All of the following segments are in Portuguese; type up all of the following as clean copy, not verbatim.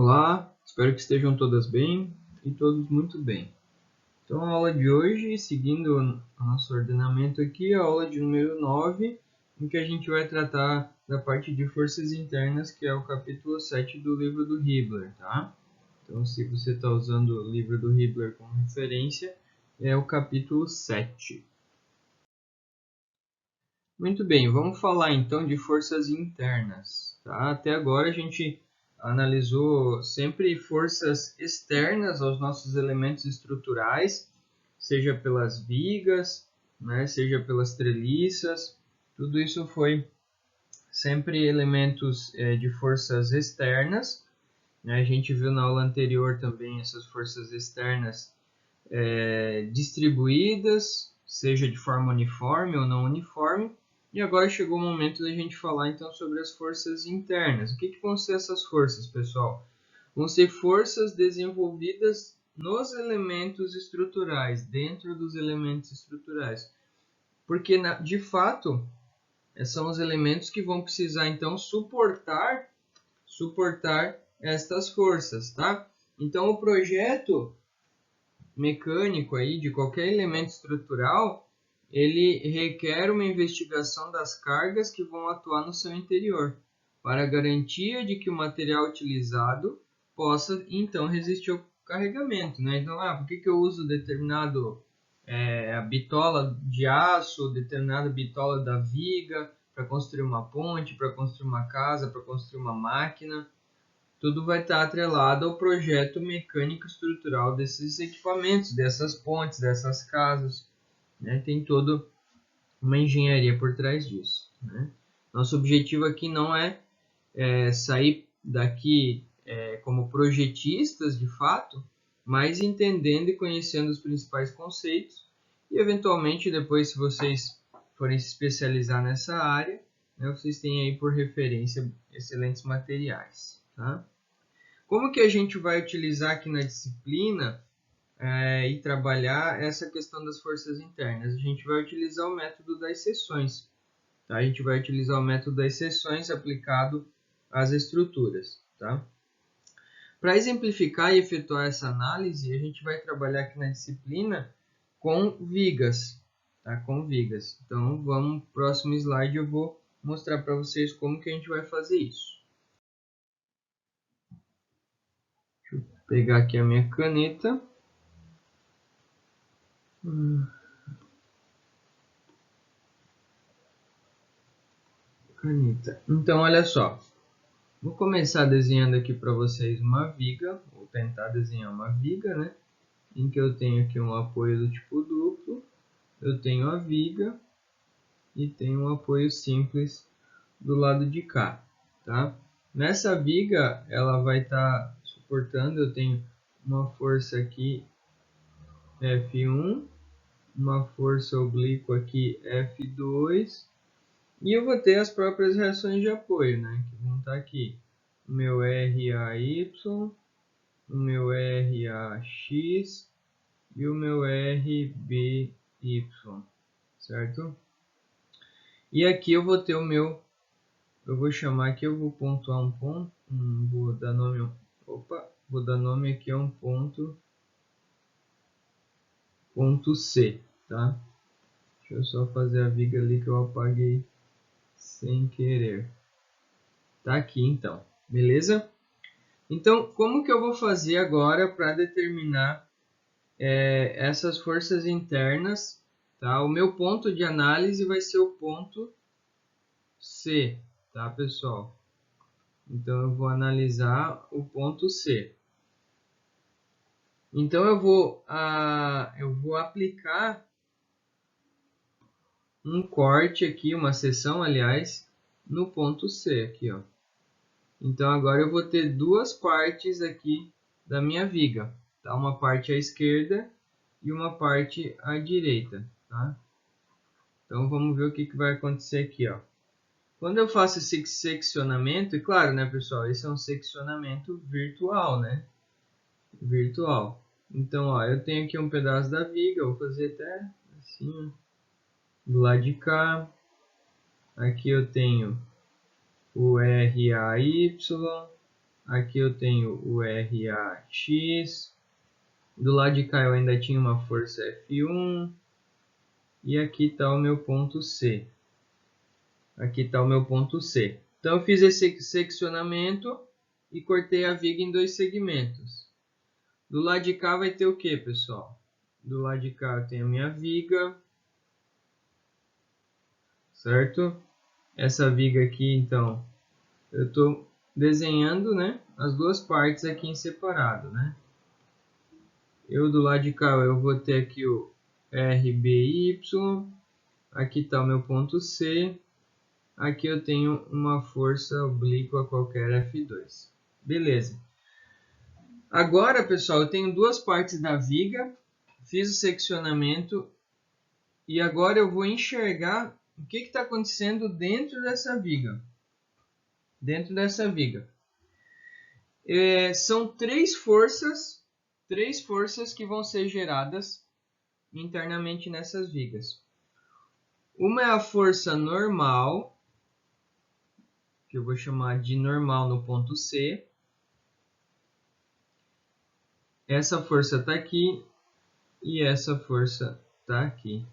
Olá, espero que estejam todas bem e todos muito bem. Então, a aula de hoje, seguindo o nosso ordenamento aqui, a aula de número 9, em que a gente vai tratar da parte de forças internas, que é o capítulo 7 do livro do Hibbeler, tá? Então, se você está usando o livro do Hibbeler como referência, é o capítulo 7. Muito bem, vamos falar então de forças internas, tá? Até agora a gente analisou sempre forças externas aos nossos elementos estruturais, seja pelas vigas, né, seja pelas treliças, tudo isso foi sempre elementos de forças externas, né? A gente viu na aula anterior também essas forças externas distribuídas, seja de forma uniforme ou não uniforme. E agora chegou o momento da gente falar então sobre as forças internas. O que vão ser essas forças, pessoal? Vão ser forças desenvolvidas nos elementos estruturais, dentro dos elementos estruturais. Porque, de fato, são os elementos que vão precisar então suportar estas forças, tá? Então, o projeto mecânico aí de qualquer elemento estrutural, ele requer uma investigação das cargas que vão atuar no seu interior, para a garantia de que o material utilizado possa então resistir ao carregamento, né? Então, por que eu uso determinado bitola de aço, determinada bitola da viga para construir uma ponte, para construir uma casa, para construir uma máquina? Tudo vai estar atrelado ao projeto mecânico estrutural desses equipamentos, dessas pontes, dessas casas, né? Tem toda uma engenharia por trás disso, né? Nosso objetivo aqui não é sair daqui como projetistas de fato, mas entendendo e conhecendo os principais conceitos e eventualmente depois, se vocês forem se especializar nessa área, né, vocês têm aí por referência excelentes materiais, tá? Como que a gente vai utilizar aqui na disciplina e trabalhar essa questão das forças internas? A gente vai utilizar o método das seções. Tá? A gente vai utilizar o método das seções aplicado às estruturas. Tá? Para exemplificar e efetuar essa análise, a gente vai trabalhar aqui na disciplina com vigas. Tá? Com vigas. Então, vamos para o próximo slide, eu vou mostrar para vocês como que a gente vai fazer isso. Pegar aqui a minha caneta. Caneta. Então, olha só. Vou começar desenhando aqui para vocês uma viga. Vou tentar desenhar uma viga, né? Em que eu tenho aqui um apoio do tipo duplo. Eu tenho a viga e tenho um apoio simples do lado de cá, tá? Nessa viga, ela vai estar suportando. Eu tenho uma força aqui F1, uma força oblíqua aqui F2, e eu vou ter as próprias reações de apoio, né? Que vão estar aqui. O meu RAY, o meu RAX e o meu RBY, certo? E aqui eu vou ter o meu, eu vou chamar aqui, eu vou pontuar um ponto, vou dar nome aqui a um ponto C, tá? Deixa eu só fazer a viga ali que eu apaguei sem querer. Tá aqui então, beleza? Então, como que eu vou fazer agora para determinar essas forças internas? Tá? O meu ponto de análise vai ser o ponto C, tá, pessoal? Então, eu vou analisar o ponto C. Então, eu vou aplicar um corte aqui, uma seção, aliás, no ponto C aqui, ó. Então, agora eu vou ter duas partes aqui da minha viga, tá? Uma parte à esquerda e uma parte à direita, tá? Então, vamos ver o que vai acontecer aqui, ó. Quando eu faço esse seccionamento, e claro, né, pessoal, esse é um seccionamento virtual, né? Virtual. Então, ó, eu tenho aqui um pedaço da viga, vou fazer até assim, do lado de cá. Aqui eu tenho o RAY, Aqui eu tenho o RAX. Do lado de cá eu ainda tinha uma força F1. E aqui está o meu ponto C. Aqui está o meu ponto C. Então eu fiz esse seccionamento e cortei a viga em 2 segmentos. Do lado de cá vai ter o que, pessoal? Do lado de cá eu tenho a minha viga. Certo? Essa viga aqui, então, eu estou desenhando, né, as duas partes aqui em separado, né? Eu do lado de cá eu vou ter aqui o RBY, aqui está o meu ponto C, aqui eu tenho uma força oblíqua qualquer F2. Beleza. Agora, pessoal, eu tenho duas partes da viga, fiz o seccionamento e agora eu vou enxergar o que está acontecendo dentro dessa viga. Dentro dessa viga. São três forças que vão ser geradas internamente nessas vigas. Uma é a força normal, que eu vou chamar de normal no ponto C. Essa força está aqui e essa força está aqui.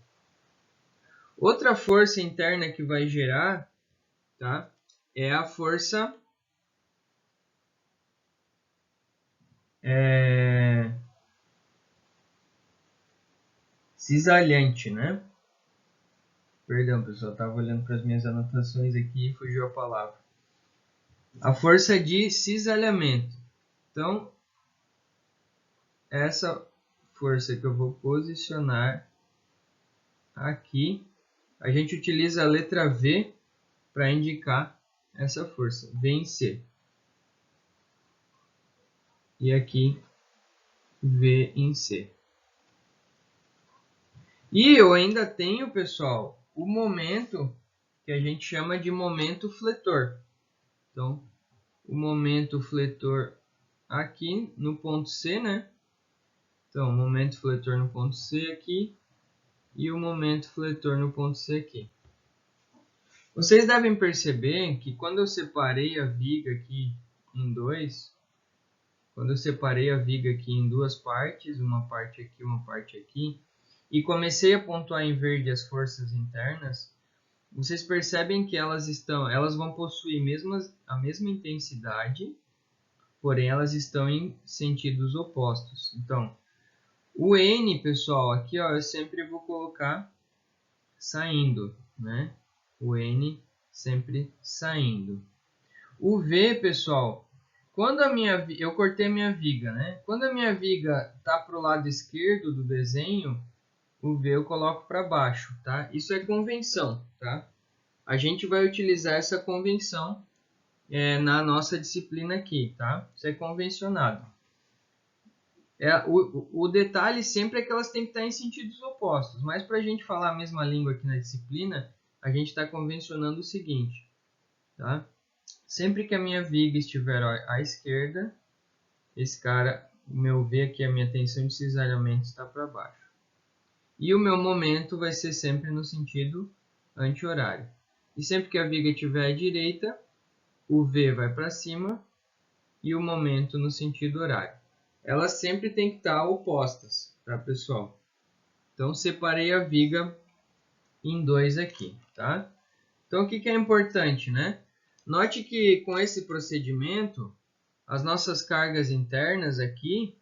Outra força interna que vai gerar, tá, é a força cisalhante, né? Perdão, pessoal, estava olhando para as minhas anotações aqui e fugiu a palavra. A força de cisalhamento. Então, essa força que eu vou posicionar aqui, a gente utiliza a letra V para indicar essa força, V em C. E aqui, V em C. E eu ainda tenho, pessoal, o momento que a gente chama de momento fletor. Então, o momento fletor aqui no ponto C, né? Então, momento fletor no ponto C aqui e o momento fletor no ponto C aqui. Vocês devem perceber que quando eu separei a viga aqui em duas partes, uma parte aqui, uma parte aqui, e comecei a pontuar em verde as forças internas, vocês percebem que elas vão possuir a mesma intensidade, porém elas estão em sentidos opostos. Então, o N, pessoal, aqui ó, eu sempre vou colocar saindo, né? O N sempre saindo. O V, pessoal, quando eu cortei a minha viga, né? Quando a minha viga está para o lado esquerdo do desenho, o V eu coloco para baixo, tá? Isso é convenção, tá? A gente vai utilizar essa convenção na nossa disciplina aqui, tá? Isso é convencionado. O detalhe sempre é que elas têm que estar em sentidos opostos, mas para a gente falar a mesma língua aqui na disciplina, a gente está convencionando o seguinte, tá? Sempre que a minha viga estiver à esquerda, o meu V aqui, a minha tensão de cisalhamento está para baixo. E o meu momento vai ser sempre no sentido anti-horário. E sempre que a viga estiver à direita, o V vai para cima e o momento no sentido horário. Elas sempre têm que estar opostas, tá, pessoal? Então, separei a viga em dois aqui, tá? Então, o que é importante, né? Note que com esse procedimento, as nossas cargas internas aqui,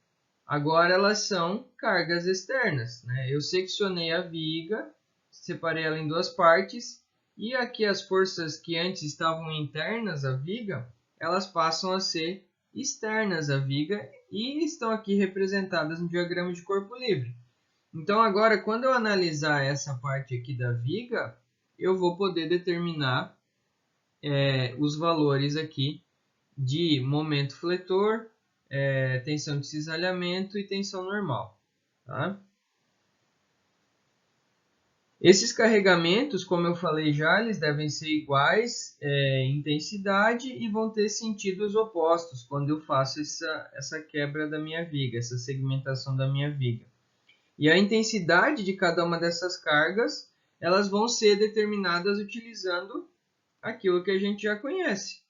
agora elas são cargas externas, né? Eu seccionei a viga, separei ela em duas partes, e aqui as forças que antes estavam internas à viga, elas passam a ser externas à viga e estão aqui representadas no diagrama de corpo livre. Então agora, quando eu analisar essa parte aqui da viga, eu vou poder determinar os valores aqui de momento fletor, tensão de cisalhamento e tensão normal. Tá? Esses carregamentos, como eu falei já, eles devem ser iguais em intensidade e vão ter sentidos opostos quando eu faço essa quebra da minha viga, essa segmentação da minha viga. E a intensidade de cada uma dessas cargas, elas vão ser determinadas utilizando aquilo que a gente já conhece.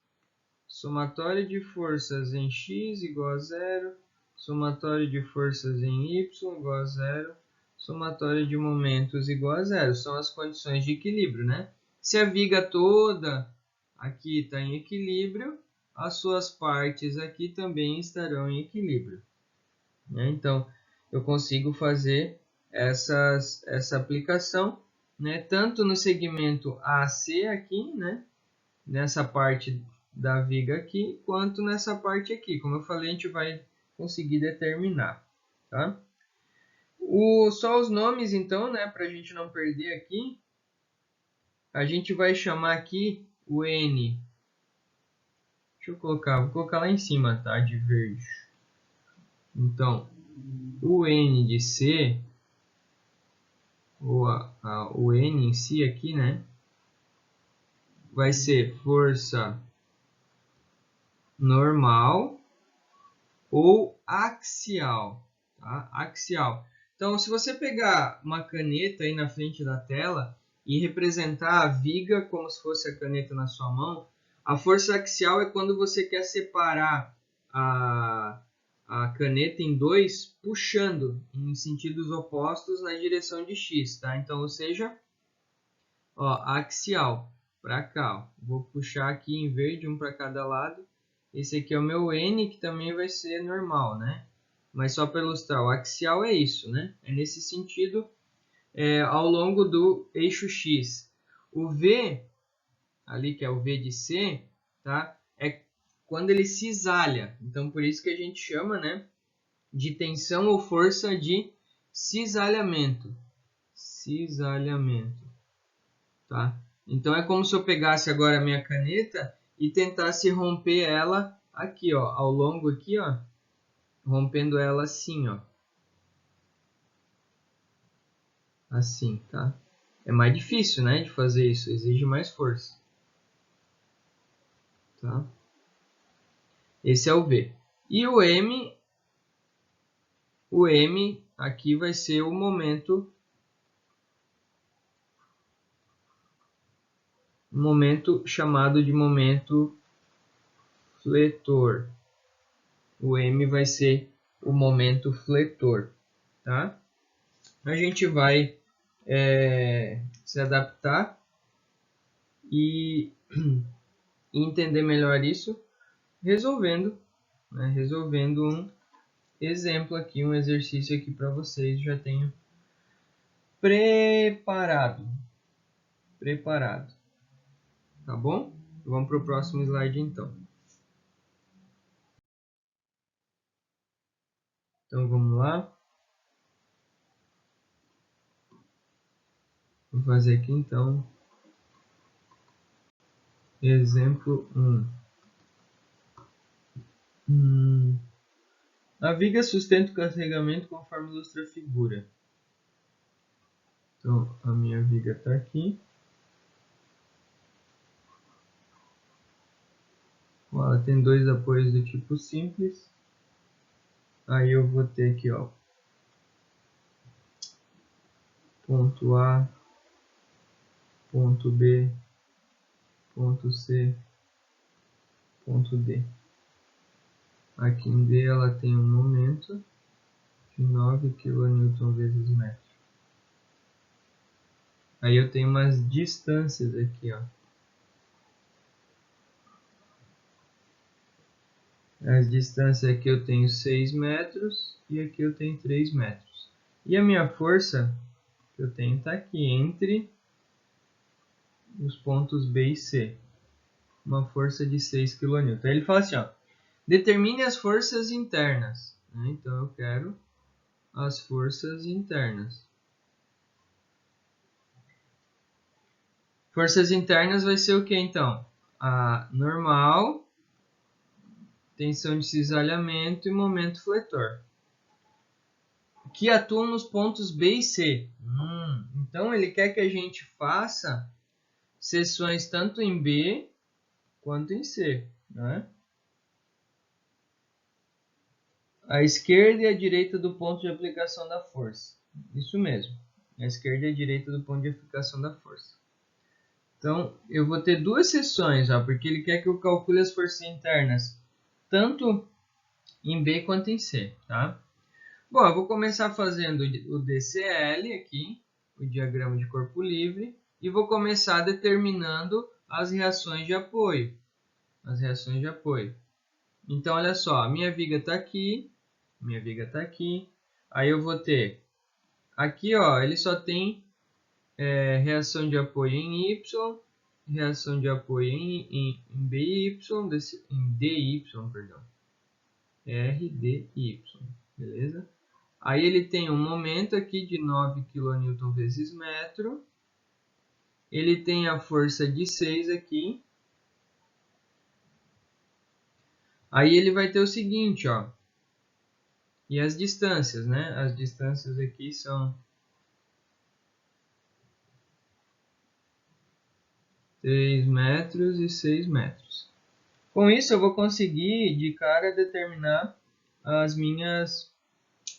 somatório de forças em x igual a 0, somatório de forças em y igual a 0, somatório de momentos igual a 0. São as condições de equilíbrio, né? Se a viga toda aqui está em equilíbrio, as suas partes aqui também estarão em equilíbrio, né? Então, eu consigo fazer essa aplicação, né? Tanto no segmento AC aqui, né? Nessa parte da viga aqui, quanto nessa parte aqui. Como eu falei, a gente vai conseguir determinar, tá? Só os nomes, então, né? Para a gente não perder aqui, a gente vai chamar aqui o N. Deixa eu colocar, vou colocar lá em cima, tá? De verde. Então, o N de C, ou o N em si aqui, né? Vai ser força normal ou axial, tá? Axial. Então, se você pegar uma caneta aí na frente da tela e representar a viga como se fosse a caneta na sua mão, a força axial é quando você quer separar a caneta em dois, puxando em sentidos opostos na direção de x, tá? Então, ou seja, ó, axial para cá, ó. Vou puxar aqui em verde, um para cada lado. Esse aqui é o meu N, que também vai ser normal, né? Mas só para ilustrar, o axial é isso, né? É nesse sentido, ao longo do eixo X. O V, ali que é o V de C, tá? É quando ele cisalha. Então, por isso que a gente chama, né, de tensão ou força de cisalhamento. Cisalhamento, tá? Então, é como se eu pegasse agora a minha caneta e tentasse romper ela aqui, ó, ao longo aqui, ó, rompendo ela assim, ó. Assim, tá? É mais difícil, né, de fazer isso, exige mais força. Tá? Esse é o V. E o M aqui vai ser o momento chamado de momento fletor. O M vai ser o momento fletor, tá? A gente vai se adaptar e entender melhor isso resolvendo, né? Resolvendo um exemplo aqui, um exercício aqui para vocês. Já tenho preparado, tá bom? Vamos para o próximo slide então. Então vamos lá. Vou fazer aqui então exemplo 1. A viga sustenta o carregamento conforme ilustra a figura. Então a minha viga está aqui. Ela tem dois apoios do tipo simples. Aí eu vou ter aqui, ó, ponto A, ponto B, ponto C, ponto D. Aqui em D ela tem um momento de 9 kN vezes metro. Aí eu tenho umas distâncias aqui, ó. As distâncias aqui eu tenho 6 metros e aqui eu tenho 3 metros. E a minha força que eu tenho está aqui entre os pontos B e C. Uma força de 6 kN. Aí ele fala assim, ó, determine as forças internas, né? Então eu quero as forças internas. Forças internas vai ser o que então? A normal, tensão de cisalhamento e momento fletor, que atuam nos pontos B e C. Então ele quer que a gente faça seções tanto em B quanto em C, né? A esquerda e a direita do ponto de aplicação da força. Isso mesmo. A esquerda e a direita do ponto de aplicação da força. Então, eu vou ter duas seções, ó, porque ele quer que eu calcule as forças internas, tanto em B quanto em C, tá? Bom, eu vou começar fazendo o DCL aqui, o diagrama de corpo livre, e vou começar determinando as reações de apoio. As reações de apoio. Então, olha só, a minha viga está aqui, aí eu vou ter, aqui ó, ele só tem reação de apoio em Y, reação de apoio em BY, em DY, perdão, RDY, beleza? Aí ele tem um momento aqui de 9 kN vezes metro, ele tem a força de 6 aqui, aí ele vai ter o seguinte, ó, e as distâncias, né? As distâncias aqui são 3 metros e 6 metros. Com isso, eu vou conseguir de cara determinar as minhas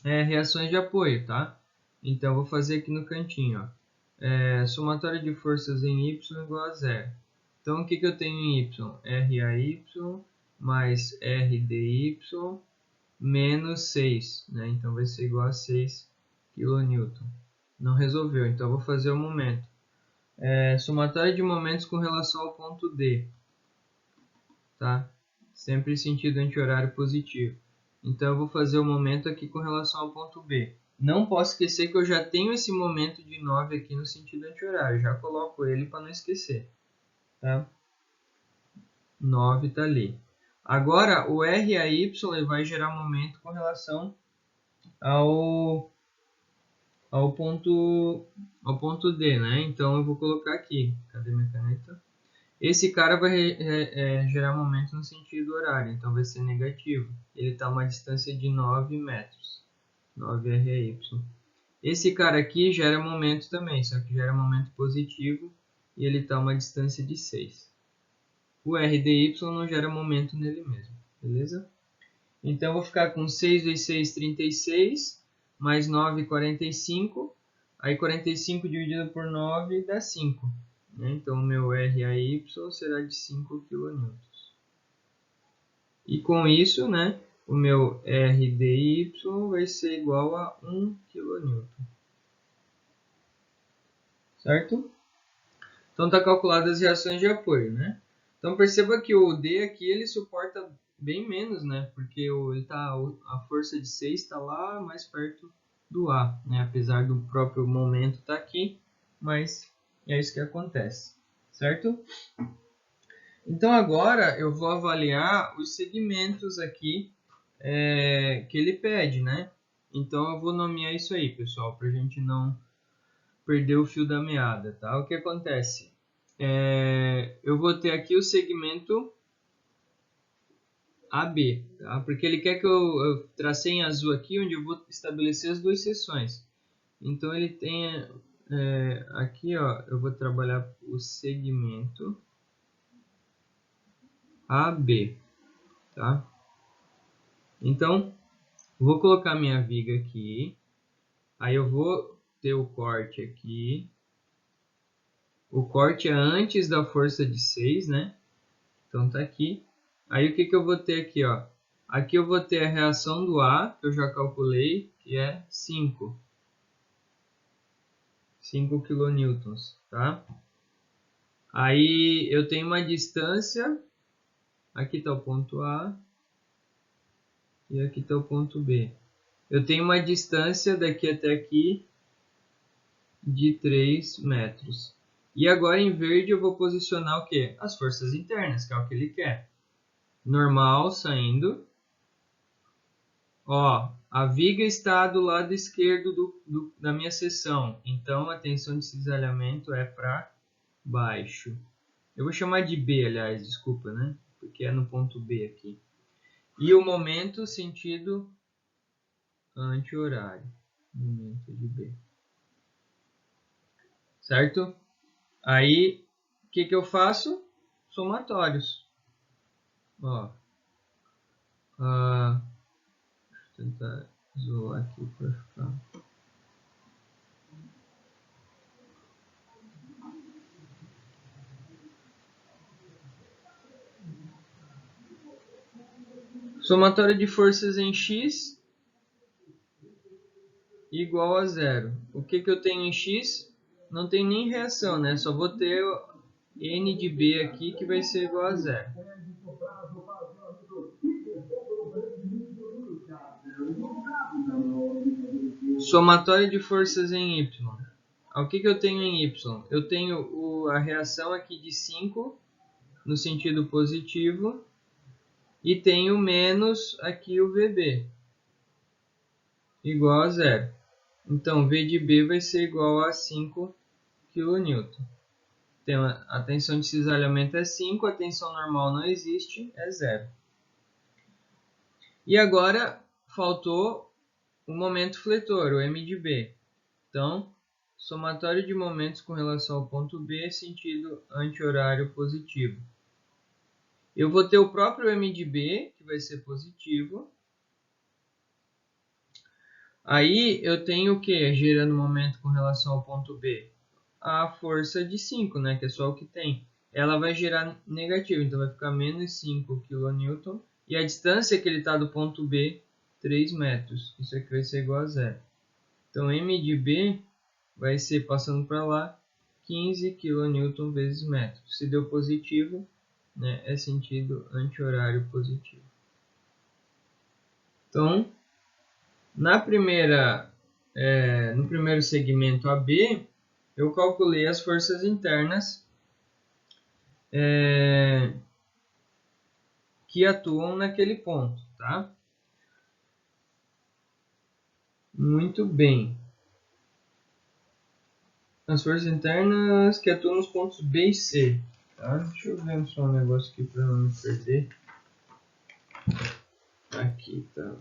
reações de apoio, tá? Então, eu vou fazer aqui no cantinho, ó. Somatório de forças em Y igual a zero. Então, o que eu tenho em Y? RAY mais RDY menos 6, né? Então, vai ser igual a 6 kN. Não resolveu, então eu vou fazer o momento. Somatório de momentos com relação ao ponto D, tá? Sempre sentido anti-horário positivo. Então eu vou fazer o momento aqui com relação ao ponto B. Não posso esquecer que eu já tenho esse momento de 9 aqui no sentido anti-horário. Já coloco ele para não esquecer, tá? 9 está ali. Agora o RAY vai gerar momento com relação ao ponto D, né? Então eu vou colocar aqui. Cadê minha caneta? Esse cara vai gerar momento no sentido horário, então vai ser negativo. Ele está a uma distância de 9 metros, 9 RY. Esse cara aqui gera momento também, só que gera momento positivo e ele está a uma distância de 6. O RDY não gera momento nele mesmo, beleza? Então eu vou ficar com 6 vezes 6, 36, mais 9, 45. Aí 45 dividido por 9 dá 5. Né? Então o meu RAY será de 5 kN. E com isso, né, o meu RDY vai ser igual a 1 kN. Certo? Então está calculado as reações de apoio, né? Então perceba que o D aqui ele suporta bem menos, né? Porque a força de 6 está lá mais perto do A, né? Apesar do próprio momento estar aqui, mas é isso que acontece, certo? Então agora eu vou avaliar os segmentos aqui que ele pede, né? Então eu vou nomear isso aí, pessoal, para a gente não perder o fio da meada, tá? O que acontece? Eu vou ter aqui o segmento AB, tá? Porque ele quer que eu tracei em azul aqui, onde eu vou estabelecer as duas seções. Então ele tem aqui, ó, eu vou trabalhar o segmento AB, tá? Então, vou colocar minha viga aqui, aí eu vou ter o corte aqui. O corte é antes da força de 6, né? Então tá aqui. Aí o que eu vou ter aqui, ó? Aqui eu vou ter a reação do A, que eu já calculei, que é 5 kN, tá? Aí eu tenho uma distância, aqui está o ponto A e aqui está o ponto B. Eu tenho uma distância daqui até aqui de 3 metros. E agora em verde eu vou posicionar o quê? As forças internas, que é o que ele quer. Normal saindo. Ó, a viga está do lado esquerdo da minha seção, então a tensão de cisalhamento é para baixo. Eu vou chamar de B, aliás, desculpa, né? Porque é no ponto B aqui. E o momento sentido anti-horário. Momento de B. Certo? Aí, o que eu faço? Somatórios. Ó, deixa eu tentar isolar aqui para ficar. Somatório de forças em X igual a zero. O que eu tenho em X? Não tem nem reação, né? Só vou ter N de B aqui que vai ser igual a zero. Somatório de forças em Y. O que eu tenho em Y? Eu tenho a reação aqui de 5 no sentido positivo e tenho menos aqui o VB igual a zero. Então, V de B vai ser igual a 5 kN. Então, a tensão de cisalhamento é 5, a tensão normal não existe, é zero. E agora faltou o momento fletor, o M de B. Então, somatório de momentos com relação ao ponto B, sentido anti-horário positivo. Eu vou ter o próprio M de B, que vai ser positivo. Aí eu tenho o que gerando momento com relação ao ponto B? A força de 5, né, que é só o que tem. Ela vai gerar negativo, então vai ficar menos 5 kN. E a distância que ele está do ponto B, 3 metros. Isso aqui vai ser igual a zero. Então M de B vai ser, passando para lá, 15 kN vezes metro. Se deu positivo, né, é sentido anti-horário positivo. Então, no primeiro segmento AB, eu calculei as forças internas que atuam naquele ponto, tá? Muito bem. As forças internas que atuam nos pontos B e C, tá? Deixa eu ver só um negócio aqui para não me perder. Aqui, tá.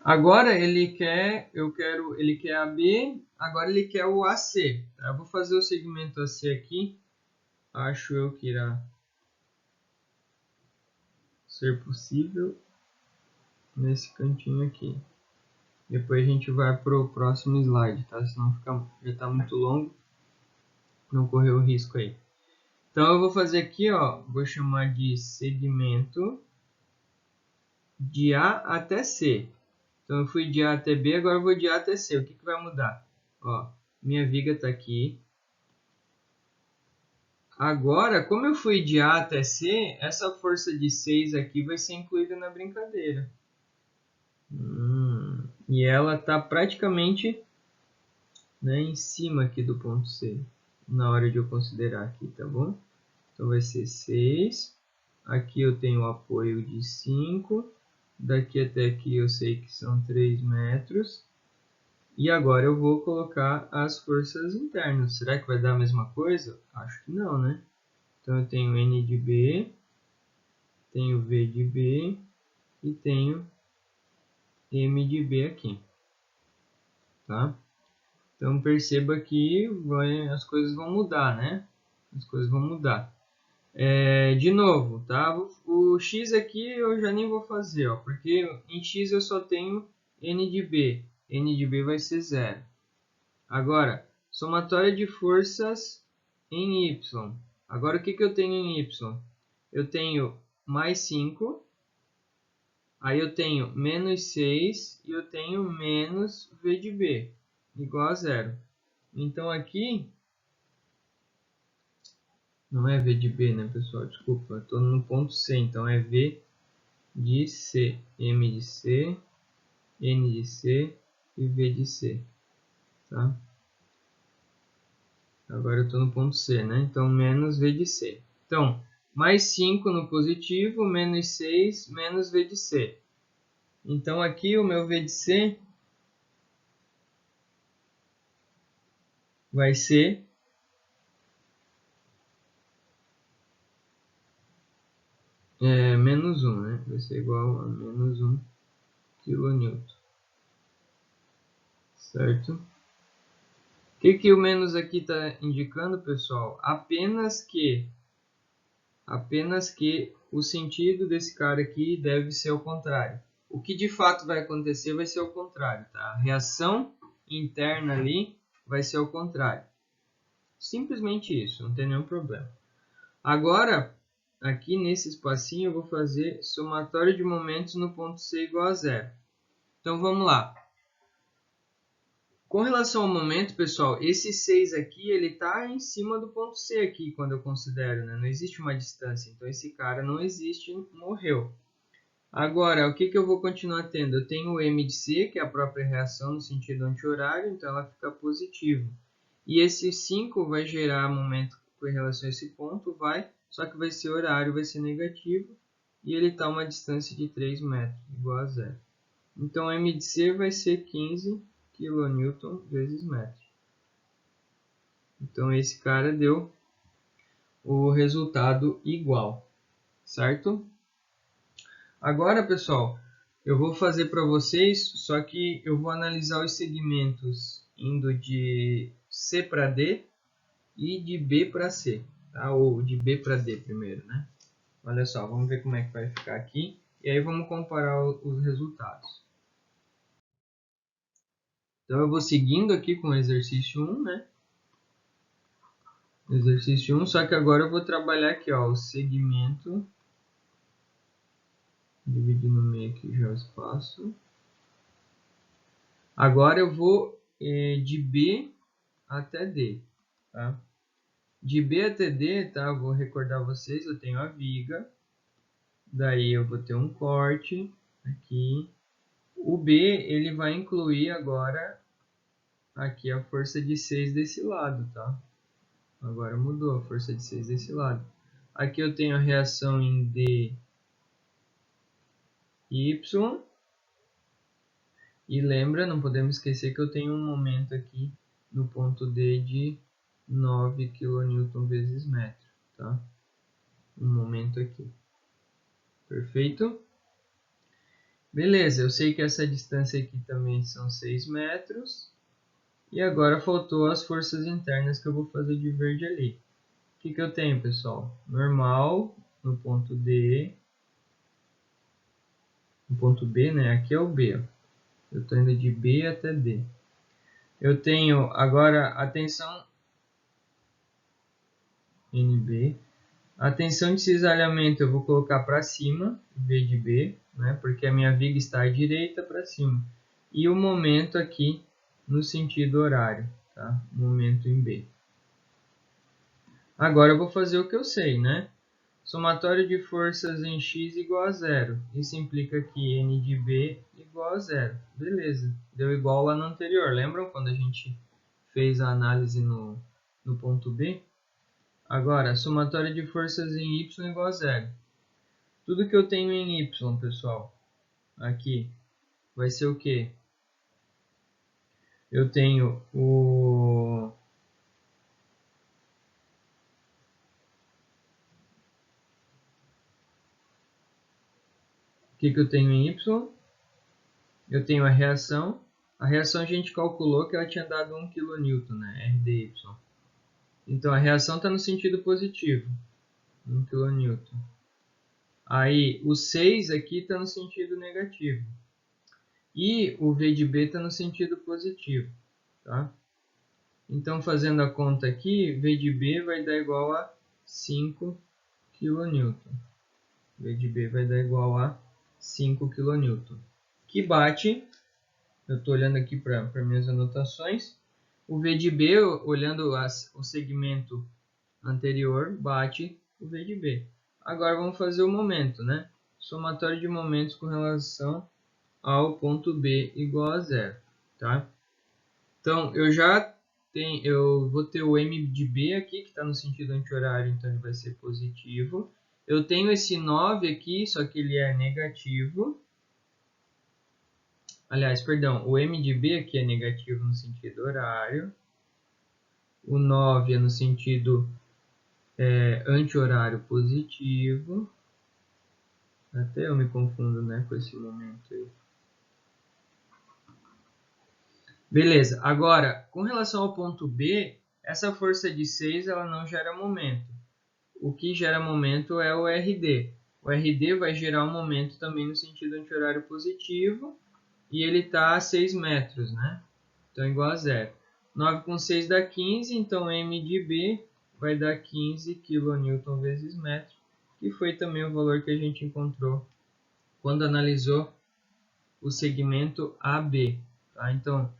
Agora ele quer AB, agora ele quer o AC. Tá? Eu vou fazer o segmento AC aqui. Acho eu que irá ser possível nesse cantinho aqui. Depois a gente vai para o próximo slide, tá? Senão já está muito longo. Não correr o risco aí. Então eu vou fazer aqui, ó, vou chamar de segmento de A até C. Então eu fui de A até B, agora eu vou de A até C. O que vai mudar? Ó, minha viga está aqui. Agora, como eu fui de A até C, essa força de 6 aqui vai ser incluída na brincadeira. E ela está praticamente, né, em cima aqui do ponto C, na hora de eu considerar aqui, tá bom? Então vai ser 6. Aqui eu tenho o apoio de 5. Daqui até aqui eu sei que são 3 metros. E agora eu vou colocar as forças internas. Será que vai dar a mesma coisa? Acho que não, né? Então eu tenho N de B, tenho V de B e tenho M de B aqui. Tá? Então perceba que as coisas vão mudar, né? As coisas vão mudar. De novo, tá? O X aqui eu já nem vou fazer, ó, porque em X eu só tenho N de B. N de B vai ser zero. Agora, somatória de forças em Y. Agora o que eu tenho em Y? Eu tenho mais 5, aí eu tenho menos 6 e eu tenho menos V de B, igual a zero. Então aqui, não é V de B, né, pessoal? Desculpa, eu estou no ponto C, então é V de C, M de C, N de C e V de C, tá? Agora eu estou no ponto C, né? Então, menos V de C. Então, mais 5 no positivo, menos 6, menos V de C. Então, aqui o meu V de C vai ser menos 1, né? Vai ser igual a menos 1 kN. Certo? O que o menos aqui está indicando, pessoal? Apenas que o sentido desse cara aqui deve ser o contrário. O que de fato vai acontecer vai ser o contrário, tá? A reação interna ali vai ser o contrário. simplesmente isso, não tem nenhum problema. Agora, aqui nesse espacinho eu vou fazer somatório de momentos no ponto C igual a zero. Então vamos lá. Com relação ao momento, pessoal, esse 6 aqui, ele está em cima do ponto C aqui, quando eu considero, né? Não existe uma distância, então esse cara não existe, morreu. Agora, o que eu vou continuar tendo? Eu tenho o M de C, que é a própria reação no sentido anti-horário, então ela fica positiva. E esse 5 vai gerar momento com relação a esse ponto, só que vai ser horário, vai ser negativo, e ele está a uma distância de 3 metros, igual a zero. Então, M de C vai ser 15 kN vezes metro. Então, esse cara deu o resultado igual, certo? Agora, pessoal, eu vou fazer para vocês, só que eu vou analisar os segmentos indo de C para D e de B para C, tá? Ou de B para D primeiro, né? Olha só, vamos ver como é que vai ficar aqui e aí vamos comparar os resultados. Então eu vou seguindo aqui com o exercício 1, né? Exercício 1, só que agora eu vou trabalhar aqui, ó, o segmento. Dividir no meio aqui já o espaço. Agora eu vou de B até D, tá? De B até D, tá? Eu vou recordar vocês, eu tenho a viga. Daí eu vou ter um corte aqui. O B, ele vai incluir agora aqui a força de 6 desse lado, tá? Agora mudou a força de 6 desse lado. Aqui eu tenho a reação em D, Y. E lembra, não podemos esquecer que eu tenho um momento aqui no ponto D de 9 kN vezes metro, tá? Um momento aqui. Perfeito? Beleza, eu sei que essa distância aqui também são 6 metros. E agora faltou as forças internas que eu vou fazer de verde ali. O que eu tenho, pessoal? Normal no ponto D. No ponto B, né? Aqui é o B. Eu estou indo de B até D. Eu tenho agora a tensão NB. A tensão de cisalhamento eu vou colocar para cima, V de B, né? Porque a minha viga está à direita para cima. E o momento aqui no sentido horário, tá? Momento em B. Agora eu vou fazer o que eu sei, né? Somatório de forças em X igual a zero. Isso implica que N de B igual a zero. Beleza, deu igual lá no anterior. Lembram quando a gente fez a análise no ponto B? Agora, somatório de forças em Y igual a zero. Tudo que eu tenho em Y, pessoal, aqui, vai ser o quê? Eu tenho o... O que eu tenho em Y? Eu tenho a reação. A reação a gente calculou que ela tinha dado 1 kN, né? RDY. Então a reação está no sentido positivo. 1 kN. Aí o 6 aqui está no sentido negativo. E o V de B está no sentido positivo. Tá? Então fazendo a conta aqui, V de B vai dar igual a 5 kN. V de B vai dar igual a 5 kN. Que bate, eu estou olhando aqui para minhas anotações, o V de B, olhando o segmento anterior, bate o V de B. Agora vamos fazer o momento, né? Somatório de momentos com relação ao ponto B igual a zero, tá? Então, eu vou ter o M de B aqui, que está no sentido anti-horário, então ele vai ser positivo. Eu tenho esse 9 aqui, só que ele é negativo. Aliás, perdão, o M de B aqui é negativo no sentido horário. O 9 é no sentido anti-horário positivo. Até eu me confundo, né, com esse momento aí. Beleza, agora, com relação ao ponto B, essa força de 6 ela não gera momento. O que gera momento é o RD. O RD vai gerar um momento também no sentido anti-horário positivo e ele está a 6 metros, né? Então igual a zero. 9 com 6 dá 15, então M de B vai dar 15 kN vezes metro, que foi também o valor que a gente encontrou quando analisou o segmento AB. Tá? Então,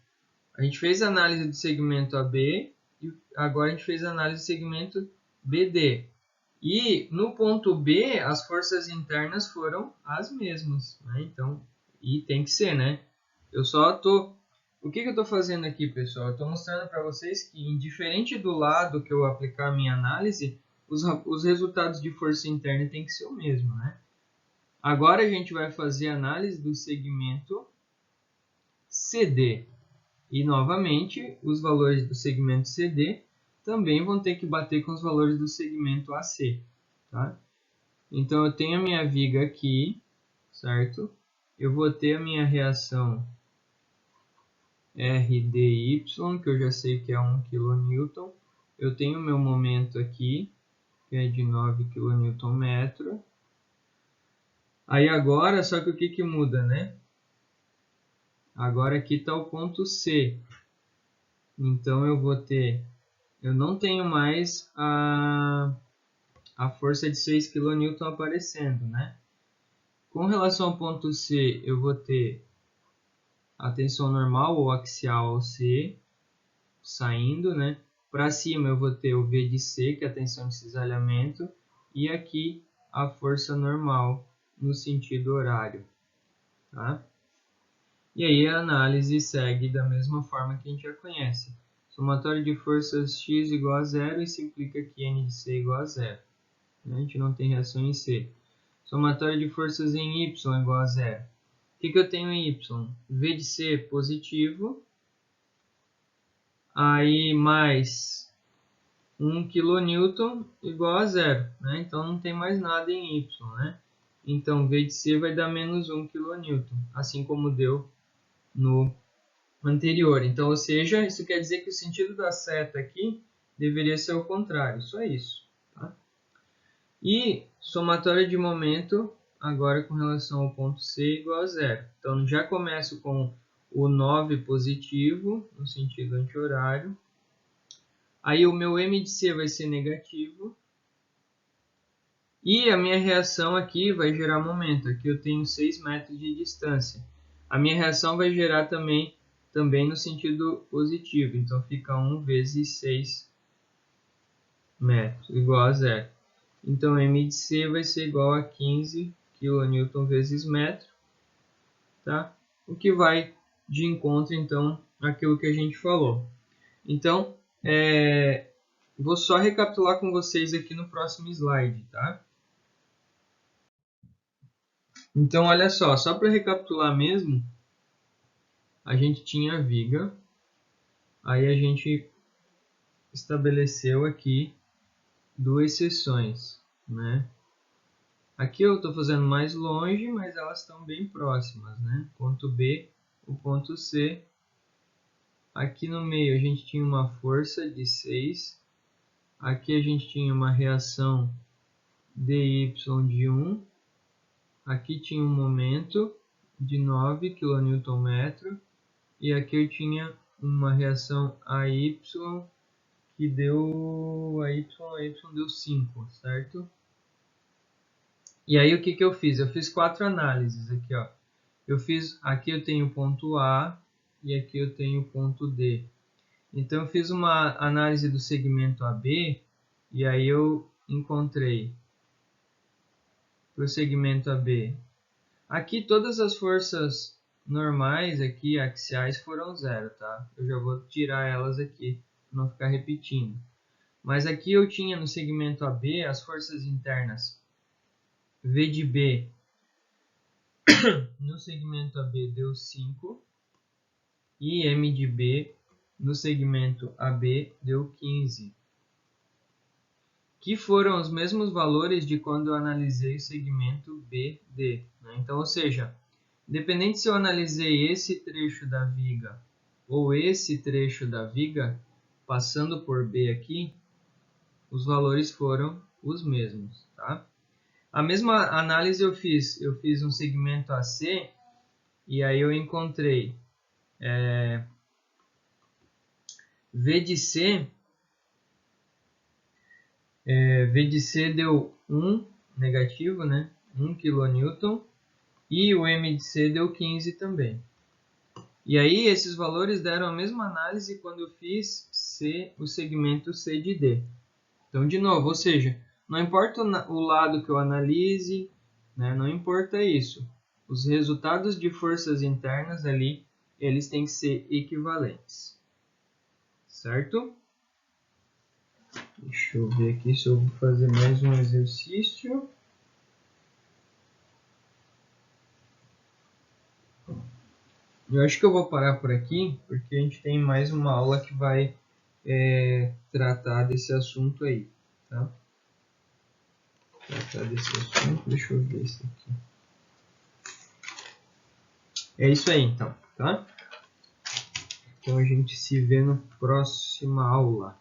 a gente fez a análise do segmento AB e agora a gente fez a análise do segmento BD. E no ponto B, as forças internas foram as mesmas, né? Então, e tem que ser, né? Eu só tô... O que eu estou fazendo aqui, pessoal? Eu estou mostrando para vocês que, indiferente do lado que eu aplicar a minha análise, os resultados de força interna tem que ser o mesmo, né? Agora a gente vai fazer a análise do segmento CD. E, novamente, os valores do segmento CD também vão ter que bater com os valores do segmento AC. Tá? Então, eu tenho a minha viga aqui, certo? Eu vou ter a minha reação RDY, que eu já sei que é 1 kN. Eu tenho o meu momento aqui, que é de 9 kN. Aí agora, só que o que muda, né? Agora aqui está o ponto C. Então eu vou ter... Eu não tenho mais a força de 6 kN aparecendo, né? Com relação ao ponto C, eu vou ter a tensão normal ou axial ao C saindo, né? Para cima eu vou ter o V de C, que é a tensão de cisalhamento, e aqui a força normal no sentido horário, tá? E aí a análise segue da mesma forma que a gente já conhece. Somatório de forças x igual a zero, e se implica que n de C igual a zero. A gente não tem reação em C. Somatório de forças em y igual a zero. O que eu tenho em y? V de C positivo, aí mais 1 kN igual a zero. Né? Então não tem mais nada em y. Né? Então V de C vai dar menos 1 kN, assim como deu no anterior. Então, ou seja, isso quer dizer que o sentido da seta aqui deveria ser o contrário. Só isso. Tá? E somatória de momento, agora com relação ao ponto C, igual a zero. Então, já começo com o 9 positivo, no sentido anti-horário. Aí o meu M de C vai ser negativo. E a minha reação aqui vai gerar momento. Aqui eu tenho 6 metros de distância. A minha reação vai gerar também no sentido positivo. Então fica 1 vezes 6 metros, igual a zero. Então M de C vai ser igual a 15 kN vezes metro. Tá? O que vai de encontro, então, àquilo que a gente falou. Então, vou só recapitular com vocês aqui no próximo slide. Tá? Então, olha só para recapitular mesmo, a gente tinha a viga, aí a gente estabeleceu aqui duas seções, né? Aqui eu estou fazendo mais longe, mas elas estão bem próximas, né? Ponto B, o ponto C. Aqui no meio a gente tinha uma força de 6, aqui a gente tinha uma reação dy de 1, aqui tinha um momento de 9 kN, e aqui eu tinha uma reação AY que deu AY deu 5, certo? E aí o que eu fiz? Eu fiz 4 análises aqui, ó. Aqui eu tenho o ponto A e aqui eu tenho o ponto D. Então eu fiz uma análise do segmento AB e aí eu encontrei para o segmento AB. Aqui todas as forças normais aqui, axiais, foram zero, tá? Eu já vou tirar elas aqui, para não ficar repetindo. Mas aqui eu tinha no segmento AB as forças internas V de B no segmento AB deu 5 e M de B no segmento AB deu 15. Que foram os mesmos valores de quando eu analisei o segmento BD. Né? Então, ou seja, independente se eu analisei esse trecho da viga ou esse trecho da viga, passando por B aqui, os valores foram os mesmos. Tá? A mesma análise eu fiz um segmento AC e aí eu encontrei V de C deu 1 negativo, né? 1 kN, e o M de C deu 15 também. E aí esses valores deram a mesma análise quando eu fiz o segmento C de D. Então, de novo, ou seja, não importa o lado que eu analise, né? Não importa isso. Os resultados de forças internas ali, eles têm que ser equivalentes. Certo? Deixa eu ver aqui se eu vou fazer mais um exercício. Eu acho que eu vou parar por aqui, porque a gente tem mais uma aula que vai tratar desse assunto aí, tá? Tratar desse assunto, deixa eu ver isso aqui. É isso aí, então, tá? Então a gente se vê na próxima aula.